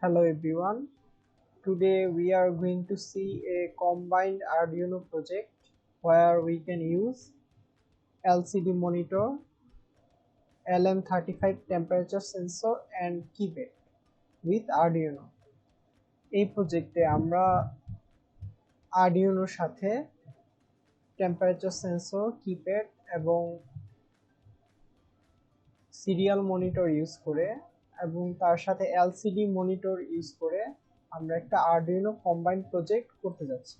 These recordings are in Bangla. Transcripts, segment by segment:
Hello everyone. Today we are going to see a combined Arduino project where we can use LCD monitor, LM35 temperature sensor and keypad with Arduino. এই প্রজেক্টে আমরা আরডিউনোর সাথে টেম্পারেচার সেন্সর, কিপ্যাড এবং সিরিয়াল মনিটর ইউজ করে এবং তার সাথে এলসিডি মনিটর ইউজ করে আমরা একটা আরডিউনো কম্বাইন্ড প্রজেক্ট করতে যাচ্ছি,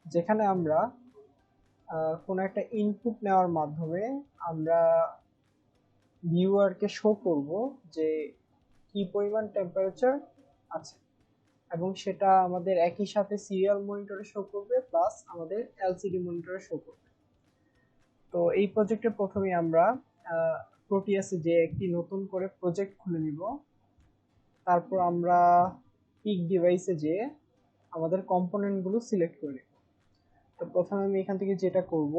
যেখানে আমরা কোনো একটা ইনপুট নেওয়ার মাধ্যমে আমরা ভিউয়ারকে শো করব যে কি পরিমাণ টেম্পারেচার আছে, এবং সেটা আমাদের একই সাথে সিরিয়াল মনিটরে শো করবে প্লাস আমাদের এলসিডি মনিটরে শো করবে। তো এই প্রজেক্টের প্রথমে আমরা প্রোটিয়াসে যে একটি নতুন করে প্রজেক্ট খুলে নিব, তারপর আমরা পিক ডিভাইসে যে আমাদের কম্পোনেন্টগুলো সিলেক্ট করে নেব। তো প্রথমে আমি এখান থেকে যেটা করব,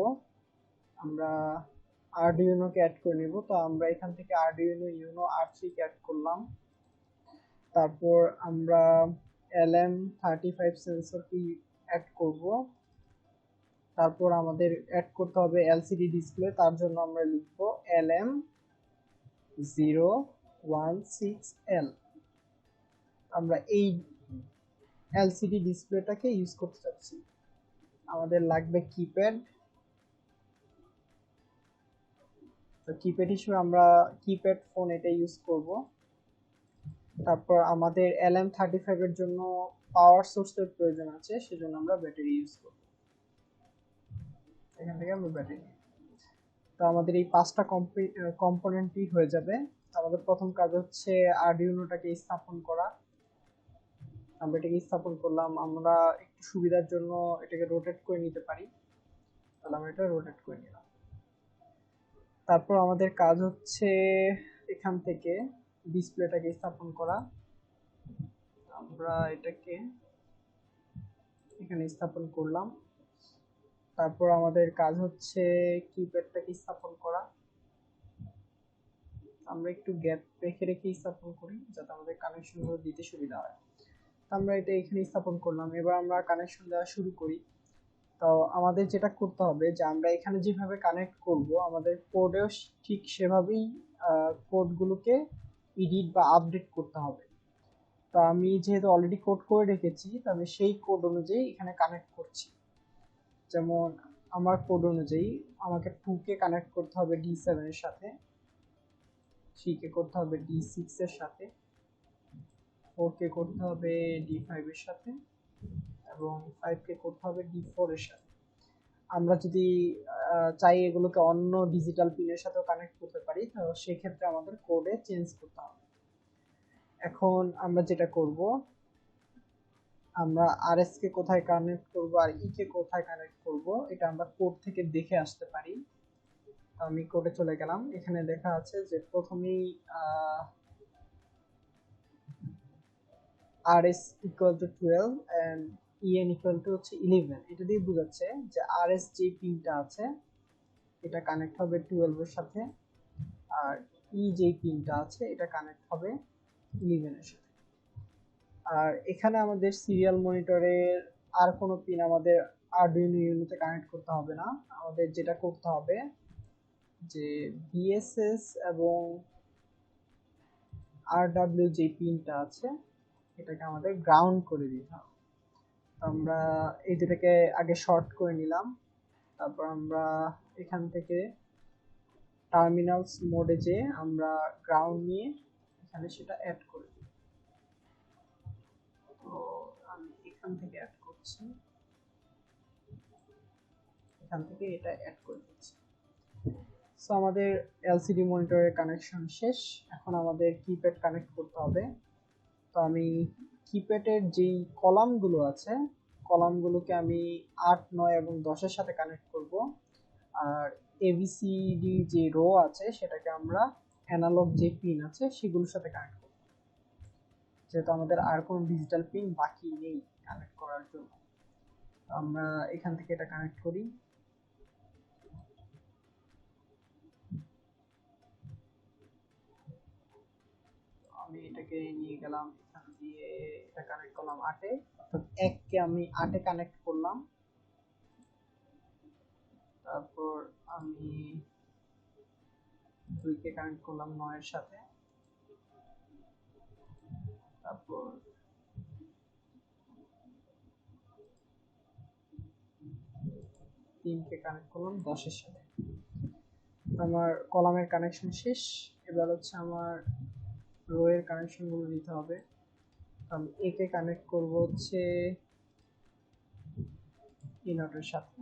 আমরা আরডিউনোকে অ্যাড করে নেব। তো আমরা এখান থেকে আরডিউনো ইউনো R3 কে অ্যাড করলাম। তারপর আমরা LM35 সেন্সরকে অ্যাড করব। তারপর আমাদের অ্যাড করতে হবে এলসিডি ডিসপ্লে, তার জন্য আমরা লিখব LM016L। আমরা এই এলসিডি ডিসপ্লেটাকে ইউজ করতে চাচ্ছি। আমাদের লাগবে কিপ্যাড। তো কিপ্যাড হিসেবে আমরা কিপ্যাড ফোন এটা ইউজ করব। তারপর আমাদের LM35 এর জন্য পাওয়ার সোর্সের প্রয়োজন আছে, সেজন্য আমরা ব্যাটারি ইউজ করব। এখান থেকে আমরা ব্যাটারি। তো আমাদের এই পাঁচটা কম্পোনেন্টই হয়ে যাবে। আমাদের প্রথম কাজ হচ্ছে আরডিউনোটাকে স্থাপন করা। আমরা এটাকে স্থাপন করলাম। আমরা একটু সুবিধার জন্য এটাকে রোটেট করে নিতে পারি, তাহলে আমরা এটা রোটেট করে নিলাম। তারপর আমাদের কাজ হচ্ছে এখান থেকে ডিসপ্লেটাকে স্থাপন করা। আমরা এটাকে এখানে স্থাপন করলাম। তারপর আমাদের কাজ হচ্ছে কিপ্যাডটাকে স্থাপন করা। আমরা একটু গ্যাপ রেখে রেখে স্থাপন করি যাতে আমাদের কানেকশনগুলো দিতে সুবিধা হয়। আমরা এটা এখানে স্থাপন করলাম। এবার আমরা কানেকশন দেওয়া শুরু করি। তো আমাদের যেটা করতে হবে যে আমরা এখানে যেভাবে কানেক্ট করব, আমাদের কোডেও ঠিক সেভাবেই কোডগুলোকে এডিট বা আপডেট করতে হবে। তো আমি যেহেতু অলরেডি কোড করে রেখেছি, তো আমি সেই কোড অনুযায়ী এখানে কানেক্ট করছি। যেমন আমার কোড অনুযায়ী আমাকে 2 কে কানেক্ট করতে হবে D7 এর সাথে, 3 কে করতে হবে D6 এর সাথে, 4 কে করতে হবে D5 এর সাথে এবং 5 কে করতে হবে D4 এর সাথে। আমরা যদি চাই এগুলোকে অন্য ডিজিটাল পিনের সাথেও কানেক্ট করতে পারি, তো সেক্ষেত্রে আমাদের কোডে চেঞ্জ করতে হবে। এখন আমরা যেটা করব, আমরা RS কে কোথায় কানেক্ট করব আর E কে কোথায় কানেক্ট করব, এটা আমরা কোড থেকে দেখে আসতে পারি। আমি কোডে চলে গেলাম। এখানে দেখা আছে যে প্রথমেই RS equal to 12 and EN equal to হচ্ছে 11, এটা দিয়ে বোঝাচ্ছে যে RS যে পিনটা আছে এটা কানেক্ট হবে 12 এর সাথে, আর E যে পিনটা আছে এটা কানেক্ট হবে 11 এর সাথে। আর এখানে আমাদের সিরিয়াল মনিটরের আর কোনো পিন আমাদের আরডুইনো ইউনোতে কানেক্ট করতে হবে না। আমাদের যেটা করতে হবে যে BSS এবং RW যে পিনটা আছে এটাকে আমাদের গ্রাউন্ড করে দিতে হবে। আমরা এই দুটাকে আগে শর্ট করে নিলাম। তারপর আমরা এখান থেকে টার্মিনালস মোডে যে আমরা গ্রাউন্ড নিয়ে এখানে সেটা অ্যাড করে দিই। তো আমি এখান থেকে অ্যাড করছি, এখান থেকে এটা অ্যাড করে দিচ্ছি। সো আমাদের এলসিডি মনিটরের কানেকশন শেষ। এখন আমাদের কিপ্যাড কানেক্ট করতে হবে। তো আমি কিপ্যাডের যেই কলামগুলো আছে, কলামগুলোকে আমি 8, 9 এবং 10 এর সাথে কানেক্ট করব। আর ABCD যে রো আছে সেটাকে আমরা অ্যানালগ যে পিন আছে সেগুলোর সাথে কানেক্ট করব, যেহেতু আমাদের আর কোনো ডিজিটাল পিন বাকি নেই কানেক্ট করার জন্য। আমরা এখান থেকে এটা কানেক্ট করি। আমি এটাকে থেকে নিয়ে গেলাম এখান দিয়ে, এটা কানেক্ট করলাম 8-এ, অর্থাৎ 1-কে আমি 8-এ কানেক্ট করলাম। তারপর আমি 2-কে কানেক্ট করলাম 9-এর সাথে। তারপর 3-কে কানেক্ট করলাম 10-এর সাথে। আমার কলামের কানেকশন শেষ। এবার হচ্ছে আমার রো এর কানেকশন গুলো দিতে হবে। আমি একে কানেক্ট করব হচ্ছে ইনটের সাথে,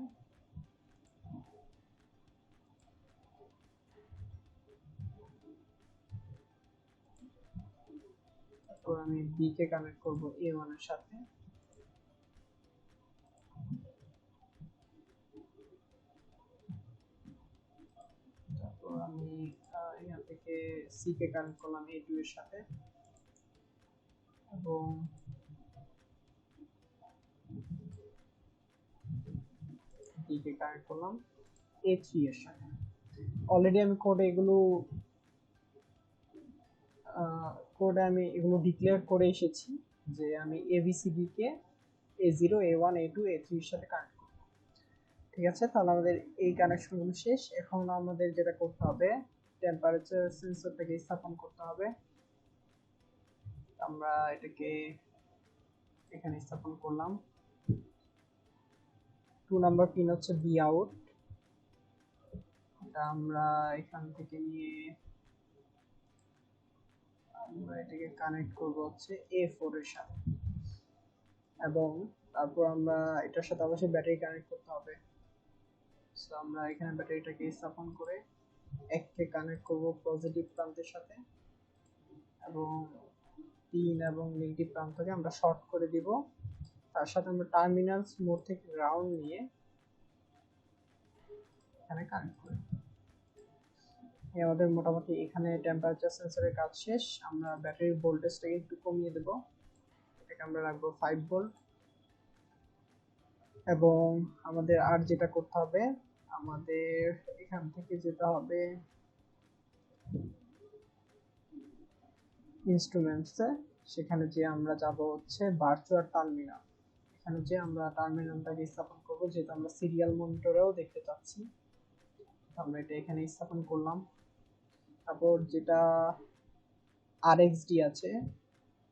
তারপর আমি বি কে কানেক্ট করব A1 এর সাথে, তারপর আমি এখান থেকে সি কে কানেক্ট করলাম A2 এর সাথে, এবং ডি কে কানেক্ট করলাম A3 এর সাথে। অলরেডি আমি কোডে এগুলো ডিক্লেয়ার করে এসেছি যে আমি ABCD কে A0 A1 A2 A3 এর সাথে কানেক্ট করব। ঠিক আছে, তাহলে আমাদের এই কানেকশনগুলো শেষ। এখন আমাদের যেটা করতে হবে, টেম্পারেচার সেন্সরটাকে স্থাপন করতে হবে। আমরা এটাকে এখানে স্থাপন করলাম। 2 নাম্বার পিন হচ্ছে বি আউট, এটা আমরা এখান থেকে নিয়ে আমরা এটাকে কানেক্ট করব হচ্ছে A4 এর সাথে, এবং তারপর আমরা এটার সাথে অবশ্যই ব্যাটারি কানেক্ট করতে হবে। সো আমরা এখানে ব্যাটারিটাকে স্থাপন করে 1-কে কানেক্ট করব পজিটিভ প্রান্তের সাথে, এবং 3 এবং নেগেটিভ প্রান্তকে আমরা শর্ট করে দিব। তার সাথে আমরা টার্মিনালস মোড থেকে গ্রাউন্ড নিয়ে এখানে কানেক্ট করি। আমাদের মোটামুটি এখানে টেম্পারেচার সেন্সরের কাজ শেষ। আমরা ব্যাটারির ভোল্টেজটাকে একটু কমিয়ে দেব, এটাকে আমরা রাখবো 5 ভোল্ট। এবং আমাদের আর যেটা করতে হবে, আমাদের এখান থেকে যেতে হবে ইনস্ট্রুমেন্টসে, সেখানে যে আমরা যাব হচ্ছে ভার্চুয়াল টার্মিনাল। এখানে যে আমরা টার্মিনালটাকে স্থাপন করব, যেহেতু আমরা সিরিয়াল মনিটরেও দেখতে চাচ্ছি, আমরা এটা এখানে স্থাপন করলাম। তারপর যেটা RxD আছে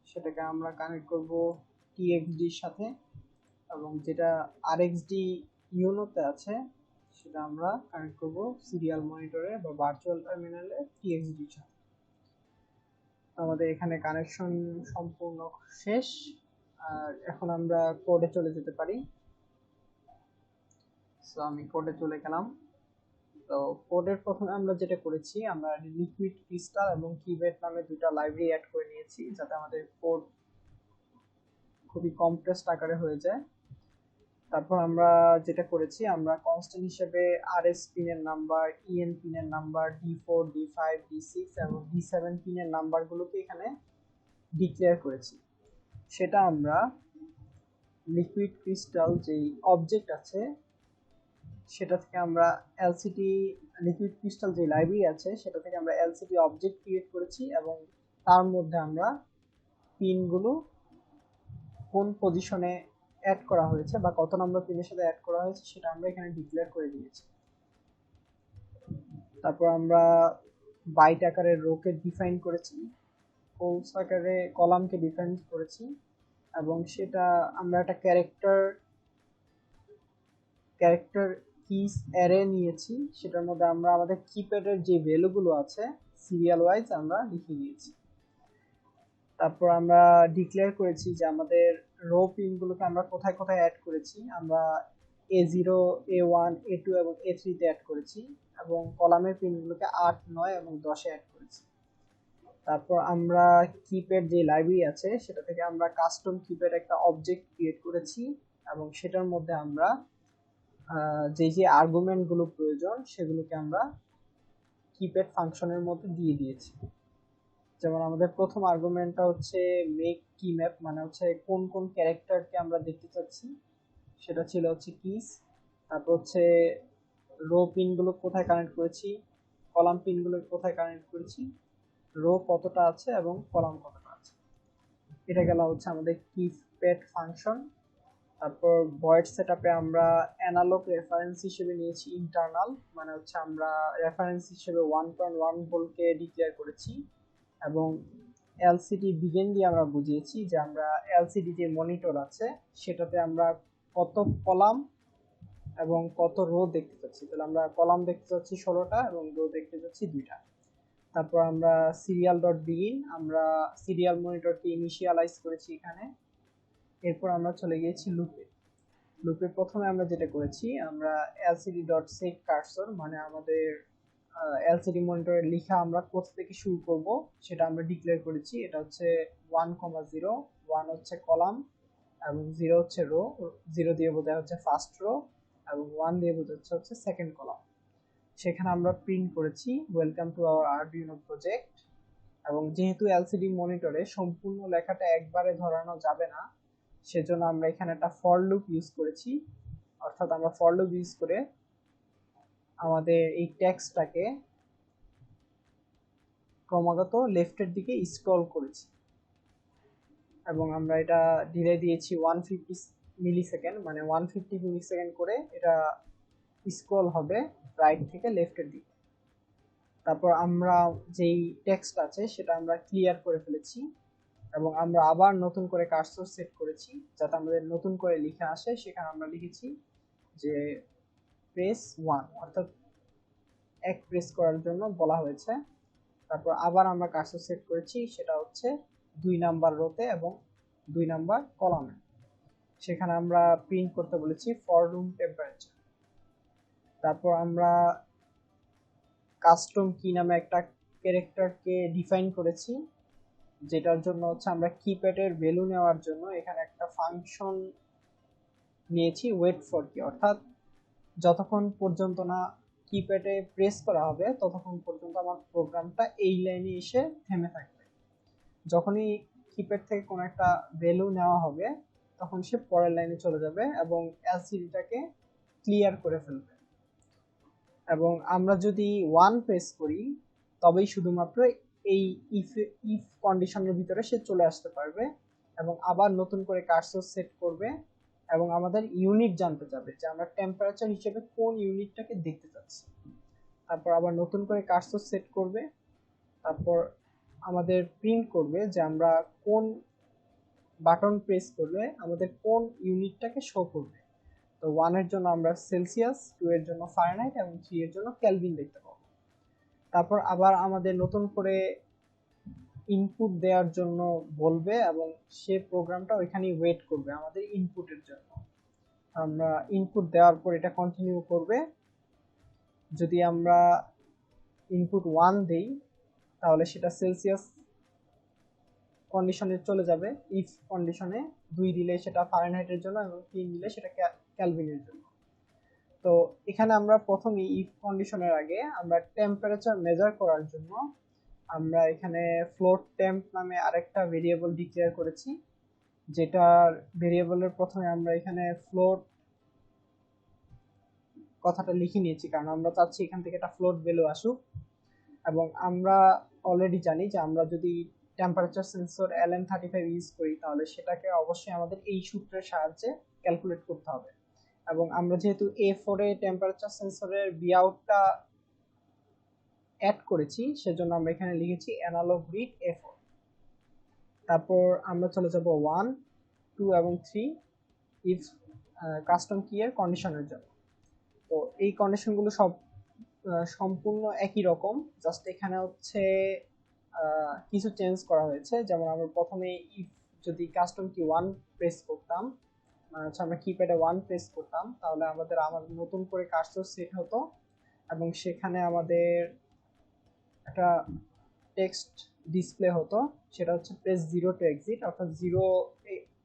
সেটাকে আমরা কানেক্ট করব TxD এর সাথে, এবং যেটা RxD ইউনোতে আছে সেটা আমরা কানেক্ট করব সিরিয়াল মনিটরে বা ভার্চুয়াল টার্মিনালে TxD এর সাথে। আমাদের এখানে কানেকশন সম্পূর্ণ শেষ। আর এখন আমরা কোডে চলে যেতে পারি। সো আমি কোডে চলে গেলাম। তো কোডের প্রথমে আমরা যেটা করেছি, আমরা লিকুইড ক্রিস্টাল এবং কিবেট নামে দুটো লাইব্রেরি অ্যাড করে নিয়েছি, যাতে আমাদের কোড খুবই কম্প্রেসড আকারে হয়ে যায়। তারপর আমরা যেটা করেছি, আমরা কনস্ট্যান্ট হিসেবে RS পিনের নাম্বার, EN পিনের নাম্বার, D4 D5 D6 এবং D7 পিনের নাম্বারগুলোকে এখানে ডিক্লেয়ার করেছি। সেটা আমরা লিকুইড ক্রিস্টাল যেই অবজেক্ট আছে সেটা থেকে আমরা এলসিডি, লিকুইড ক্রিস্টাল যে লাইব্রেরি আছে সেটা থেকে আমরা এলসিডি অবজেক্ট ক্রিয়েট করেছি, এবং তার মধ্যে আমরা পিনগুলো কোন পজিশনে অ্যাড করা হয়েছে বা কত নম্বর পিনের সাথে অ্যাড করা হয়েছে সেটা আমরা এখানে ডিক্লেয়ার করে দিয়েছি। তারপর আমরা বাইট আকারে রোকে ডিফাইন করেছি, কোলস আকারে কলামকে ডিফাইন করেছি, এবং সেটা আমরা একটা ক্যারেক্টার কিস অ্যারে নিয়েছি, সেটার মধ্যে আমরা আমাদের কিপ্যাডের যে ভ্যালুগুলো আছে সিরিয়াল ওয়াইজ আমরা লিখে দিয়েছি। তারপর আমরা ডিক্লেয়ার করেছি যে আমাদের রো পিনগুলোকে আমরা কোথায় কোথায় অ্যাড করেছি। আমরা A0 A1 A2 এবং A3 তে অ্যাড করেছি, এবং কলামের পিনগুলোকে 8 9 এবং 10 এ অ্যাড করেছি। তারপর আমরা কিপ্যাড যে লাইব্রেরি আছে সেটা থেকে আমরা কাস্টম কিপ্যাড একটা অবজেক্ট ক্রিয়েট করেছি, এবং সেটার মধ্যে আমরা যে আর্গুমেন্টগুলো প্রয়োজন সেগুলোকে আমরা কিপ্যাড ফাংশনের মধ্যে দিয়ে দিয়েছি। যেমন আমাদের প্রথম আর্গুমেন্টটা হচ্ছে মেক কি ম্যাপ, মানে হচ্ছে কোন কোন ক্যারেক্টারকে আমরা দেখতে চাচ্ছি, সেটা ছিল হচ্ছে কিস। তারপর হচ্ছে রো পিনগুলো কোথায় কানেক্ট করেছি, কলাম পিনগুলো কোথায় কানেক্ট করেছি, রো কতটা আছে এবং কলাম কতটা আছে। এটা গেল হচ্ছে আমাদের কিপ্যাড ফাংশন। তারপর ভয়েড সেটআপে আমরা অ্যানালগ রেফারেন্স হিসেবে নিয়েছি ইন্টারনাল, মানে হচ্ছে আমরা রেফারেন্স হিসেবে 1.1 ভোল্টকে ডিক্লেয়ার করেছি, এবং এলসিডি বিগিন দিয়ে আমরা বুঝিয়েছি যে আমরা এলসিডি যে মনিটর আছে সেটাতে আমরা কত কলাম এবং কত রো দেখতে পাচ্ছি। তাহলে আমরা কলাম দেখতে পাচ্ছি 16টা এবং রো দেখতে পাচ্ছি 2টা। তারপর আমরা সিরিয়াল ডট বিগিন, আমরা সিরিয়াল মনিটরকে ইনিশিয়ালাইজ করেছি এখানে। এরপর আমরা চলে গিয়েছি লুপে। লুপে প্রথমে আমরা যেটা করেছি, আমরা এলসিডি ডট সেট কার্সর, মানে আমাদের এলসিডি মনিটরের লেখা আমরা কোথা থেকে শুরু করব সেটা আমরা ডিক্লেয়ার করেছি। এটা হচ্ছে 1,0, 1 হচ্ছে কলাম এবং 0 হচ্ছে রো, 0 দিয়ে বোঝায় হচ্ছে ফার্স্ট রো এবং 1 দিয়ে বোঝাচ্ছে হচ্ছে সেকেন্ড কলাম। সেখানে আমরা প্রিন্ট করেছি welcome to our Arduino project. এবং যেহেতু এলসিডি মনিটরে সম্পূর্ণ লেখাটা একবারে ধরানো যাবে না, সেজন্য আমরা এখানে একটা ফর লুপ ইউজ করেছি। অর্থাৎ আমরা ফর লুপ ইউজ করে আমাদের এই টেক্সটটাকে ক্রমাগত লেফটের দিকে স্ক্রল করেছি এবং আমরা এটা ডিলে দিয়েছি 150 মিলিসেকেন্ড, মানে 150 মিলিসেকেন্ড করে এটা স্ক্রল হবে রাইট থেকে লেফটের দিকে। তারপর আমরা যেই টেক্সট আছে সেটা আমরা ক্লিয়ার করে ফেলেছি এবং আমরা আবার নতুন করে কার্সর সেট করেছি যাতে আমাদের নতুন করে লেখা আসে। সেখানে আমরা লিখেছি যে প্রেস 1, অর্থাৎ এক প্রেস করার জন্য বলা হয়েছে। তারপর আবার আমরা কার্সর সেট করেছি, সেটা হচ্ছে 2 নাম্বার রোতে এবং 2 নাম্বার কলামে। সেখানে আমরা প্রিন্ট করতে বলেছি ফর রুম টেম্পারেচার। তারপর আমরা কাস্টম কি নামে একটা ক্যারেক্টারকে ডিফাইন করেছি, যেটার জন্য হচ্ছে আমরা কিপ্যাডের ভ্যালু নেওয়ার জন্য এখানে একটা ফাংশন নিয়েছি ওয়েট ফর কি, অর্থাৎ যতক্ষণ পর্যন্ত না কিপ্যাডে প্রেস করা হবে ততক্ষণ পর্যন্ত আমার প্রোগ্রামটা এই লাইনে এসে থেমে থাকবে। যখনই কিপ্যাড থেকে কোনো একটা ভ্যালু নেওয়া হবে তখন সে পরের লাইনে চলে যাবে এবং এলসিডিটাকে ক্লিয়ার করে ফেলবে। এবং আমরা যদি 1 প্রেস করি তবেই শুধুমাত্র এই ইফ কন্ডিশনের ভিতরে সে চলে আসতে পারবে এবং আবার নতুন করে কার্সর সেট করবে এবং আমাদের ইউনিট জানতে চাবে যে আমরা টেম্পারেচার হিসেবে কোন ইউনিটটাকে দেখতে চাচ্ছি। তারপর আবার নতুন করে কার্সর সেট করবে, তারপর আমাদের প্রিন্ট করবে যে আমরা কোন বাটন প্রেস করলে আমাদের কোন ইউনিটটাকে শো করবে। তো 1 এর জন্য আমরা সেলসিয়াস, 2 এর জন্য ফারেনহাইট এবং 3 এর জন্য কেলভিন দেখতে পাবো। তারপর আবার আমাদের নতুন করে ইনপুট দেওয়ার জন্য বলবে এবং সে প্রোগ্রামটা ওইখানেই ওয়েট করবে আমাদের ইনপুটের জন্য। আমরা ইনপুট দেওয়ার পর এটা কন্টিনিউ করবে। যদি আমরা ইনপুট 1 দেই তাহলে সেটা সেলসিয়াস কন্ডিশনে চলে যাবে, ইফ কন্ডিশনে 2 দিলে সেটা ফারেনহাইটের জন্য এবং 3 দিলে সেটা কেলভিনের জন্য। তো এখানে আমরা প্রথমে ইফ কন্ডিশনের আগে আমরা টেম্পারেচার মেজার করার জন্য আমরা এখানে ফ্লোট টেম্প নামে আরেকটা ভেরিয়েবল ডিক্লেয়ার করেছি, যেটার ভেরিয়েবলের প্রথমে আমরা এখানে ফ্লোট কথাটা লিখে নিয়েছি কারণ আমরা চাচ্ছি এখান থেকে একটা ফ্লোট ভ্যালু আসুক। এবং আমরা অলরেডি জানি যে আমরা যদি টেম্পারেচার সেন্সর LM35 ইউজ করি তাহলে সেটাকে অবশ্যই আমাদের এই সূত্রের সাহায্যে ক্যালকুলেট করতে হবে। এবং আমরা যেহেতু A4 এ টেম্পারেচার সেন্সরের বিআউটটা অ্যাড করেছি সেজন্য আমরা এখানে লিখেছি অ্যানালগ রিড A4। তারপর আমরা চলে যাব 1, 2 এবং 3 ইফ কাস্টম কি এর কন্ডিশনের জন্য। তো এই কন্ডিশনগুলো সব সম্পূর্ণ একই রকম, জাস্ট এখানে হচ্ছে কিছু চেঞ্জ করা হয়েছে। যেমন আমরা প্রথমে ইফ যদি কাস্টম কি 1 প্রেস করতাম, মানে হচ্ছে আমরা কিপ্যাডে 1 প্রেস করতাম তাহলে আমাদের নতুন করে কার্সর সেট হতো এবং সেখানে আমাদের একটা টেক্সট ডিসপ্লে হতো, সেটা হচ্ছে প্রেস 0 টু এক্সিট, অর্থাৎ 0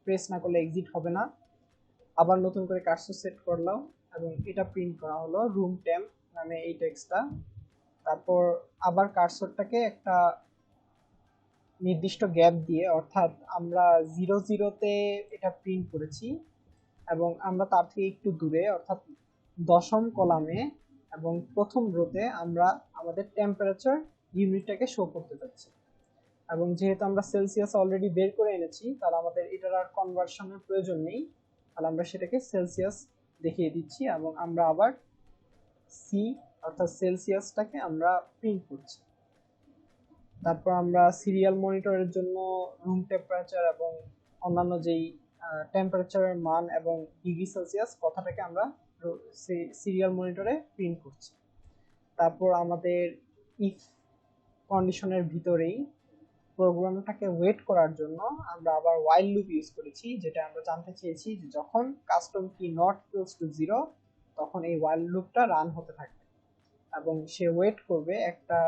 প্রেস না করলে এক্সিট হবে না। আবার নতুন করে কার্সর সেট করলাম এবং এটা প্রিন্ট করা হলো রুম টেম্প নামে এই টেক্সটটা। তারপর আবার কার্সরটাকে একটা নির্দিষ্ট গ্যাপ দিয়ে, অর্থাৎ আমরা 0 তে এটা প্রিন্ট করেছি এবং আমরা তার থেকে একটু দূরে অর্থাৎ দশম কলামে এবং প্রথম রোতে আমরা আমাদের টেম্পারেচার ইউনিটটাকে শো করতে যাচ্ছি। এবং যেহেতু আমরা সেলসিয়াস অলরেডি বের করে এনেছি, তাহলে আমাদের এটার আর কনভার্সনের প্রয়োজন নেই। তাহলে আমরা সেটাকে সেলসিয়াস দেখিয়ে দিচ্ছি এবং আমরা আবার সি অর্থাৎ সেলসিয়াসটাকে আমরা প্রিন্ট করছি। তারপর আমরা সিরিয়াল মনিটরের জন্য রুম টেম্পারেচার এবং অন্যান্য যেই টেম্পারেচারের মান এবং ডিগ্রি সেলসিয়াস কথাটাকে আমরা সিরিয়াল মনিটরে প্রিন্ট করছি। তারপর আমাদের ইফ কন্ডিশনের ভিতরেই প্রোগ্রামটাকে ওয়েট করার জন্য আমরা আবার while লুপ ইউজ করেছি, যেটা আমরা জানতে চেয়েছি যে যখন কাস্টম কি নট ইকুয়ালস টু 0 তখন এই while লুপটা রান হতে থাকবে এবং সে ওয়েট করবে একটা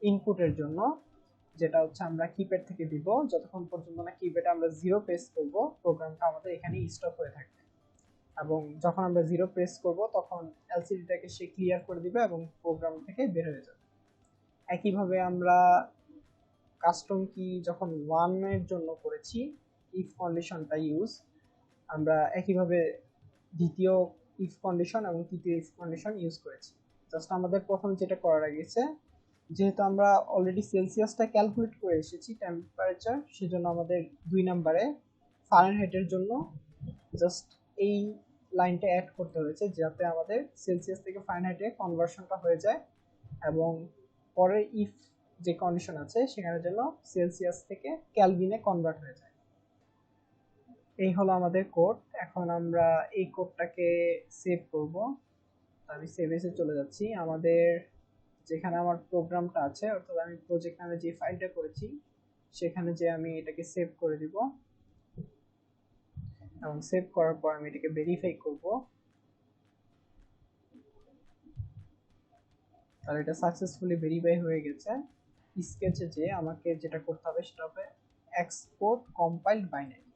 ইনপুটের জন্য, যেটা হচ্ছে আমরা কিপ্যাড থেকে দিব। যতক্ষণ পর্যন্ত না কিপ্যাডে আমরা 0 প্রেস করব, প্রোগ্রামটা আমাদের এখানে স্টপ হয়ে থাকবে এবং যখন আমরা 0 প্রেস করব তখন এলসিডিটাকে সে ক্লিয়ার করে দিবে এবং প্রোগ্রাম থেকে বের হয়ে যাবে। একইভাবে আমরা কাস্টম কি যখন 1 এর জন্য করেছি ইফ কন্ডিশনটা ইউজ, আমরা একইভাবে দ্বিতীয় ইফ কন্ডিশন এবং তৃতীয় ইফ কন্ডিশন ইউজ করেছি। জাস্ট আমাদের প্রথম যেটা করার গেছে, যেহেতু আমরা অলরেডি সেলসিয়াসটা ক্যালকুলেট করে এসেছি টেম্পারেচার, সেজন্য আমাদের 2 নম্বরে ফারেনহাইটের জন্য জাস্ট এই লাইনটা অ্যাড করতে হয়েছে, যাতে আমাদের সেলসিয়াস থেকে ফারেনহাইটে কনভার্সনটা হয়ে যায় এবং পরের ইফ যে কন্ডিশন আছে সেখানে যেন সেলসিয়াস থেকে ক্যালভিনে কনভার্ট হয়ে যায়। এই হলো আমাদের কোড। এখন আমরা এই কোডটাকে সেভ করব। আমি সেভ এসে চলে যাচ্ছি আমাদের যেখানে আমার প্রোগ্রামটা আছে, অর্থাৎ আমি প্রজেক্ট নামে যে ফাইলটা করেছি সেখানে যে আমি এটাকে সেভ করে দিব এবং সেভ করার পর আমি এটাকে ভেরিফাই করব। তাহলে এটা সাকসেসফুলি ভেরিফাই হয়ে গেছে। স্কেচে যে আমাকে যেটা করতে হবে সেটা হবে এক্সপোর্ট কম্পাইলড বাইনারি,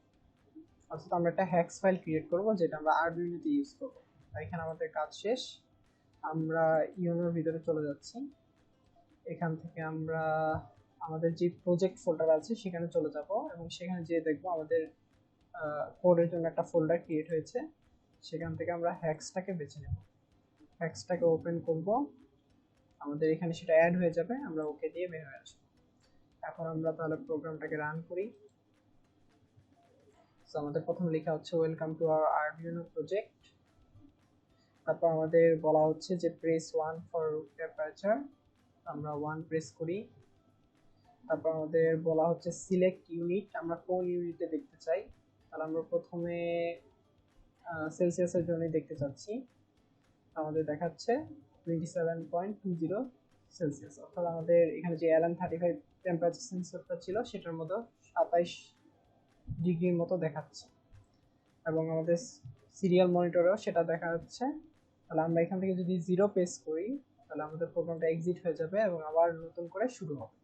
অর্থাৎ আমরা একটা হ্যাক্স ফাইল ক্রিয়েট করব যেটা আমরা আরডুইনোতে ইউজ করব। এখানে আমাদের কাজ শেষ। আমরা ইউনোর ভিতরে চলে যাচ্ছি। এখান থেকে আমরা আমাদের যে প্রজেক্ট ফোল্ডার আছে সেখানে চলে যাব এবং সেখানে যেয়ে দেখবো আমাদের কোডের জন্য একটা ফোল্ডার ক্রিয়েট হয়েছে। সেখান থেকে আমরা হ্যাক্সটাকে বেছে নেব, হ্যাক্সটাকে ওপেন করব, আমাদের এখানে সেটা অ্যাড হয়ে যাবে, আমরা ওকে দিয়ে বের হয়ে আসবো। এখন আমরা তাহলে প্রোগ্রামটাকে রান করি। সো আমাদের প্রথম লেখা হচ্ছে welcome to our Arduino project. তারপর আমাদের বলা হচ্ছে যে প্রেস 1 ফর রুম টেম্পারেচার, আমরা 1 প্রেস করি। তারপর আমাদের বলা হচ্ছে সিলেক্ট ইউনিট, আমরা কোন ইউনিটে দেখতে চাই। তাহলে আমরা প্রথমে সেলসিয়াসের জন্য দেখতে চাচ্ছি। আমাদের দেখাচ্ছে 27.20 সেলসিয়াস, অর্থাৎ আমাদের এখানে যে LM35 টেম্পারেচার সেন্সরটা ছিল সেটার মধ্যে 27 ডিগ্রির মতো দেখাচ্ছে এবং আমাদের সিরিয়াল মনিটরেও সেটা দেখা যাচ্ছে। তাহলে আমরা এখান থেকে যদি 0 প্রেস করি তাহলে আমাদের প্রোগ্রামটা এক্সিট হয়ে যাবে এবং আবার নতুন করে শুরু হবে।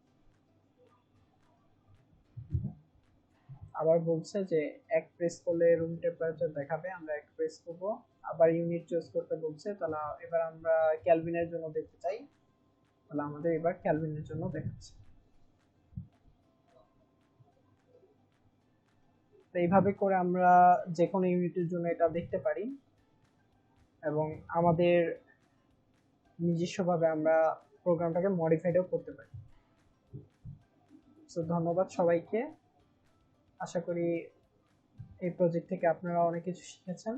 আবার বলছে যে 1 প্রেস করলে রুম টেম্পারেচার দেখাবে, আমরা 1 প্রেস করব। আবার ইউনিট চুজ করতে বলছে, তাহলে এবার আমরা কেলভিনের জন্য দেখতে চাই, তাহলে আমাদের এবার কেলভিনের জন্য দেখাচ্ছে। তো এইভাবে করে আমরা যে কোনো ইউনিটের জন্য এটা দেখতে পারি এবং আমাদের নিজস্বভাবে আমরা প্রোগ্রামটাকে মডিফাইডও করতে পারি। সো ধন্যবাদ সবাইকে। আশা করি এই প্রজেক্ট থেকে আপনারা অনেক কিছু শিখেছেন।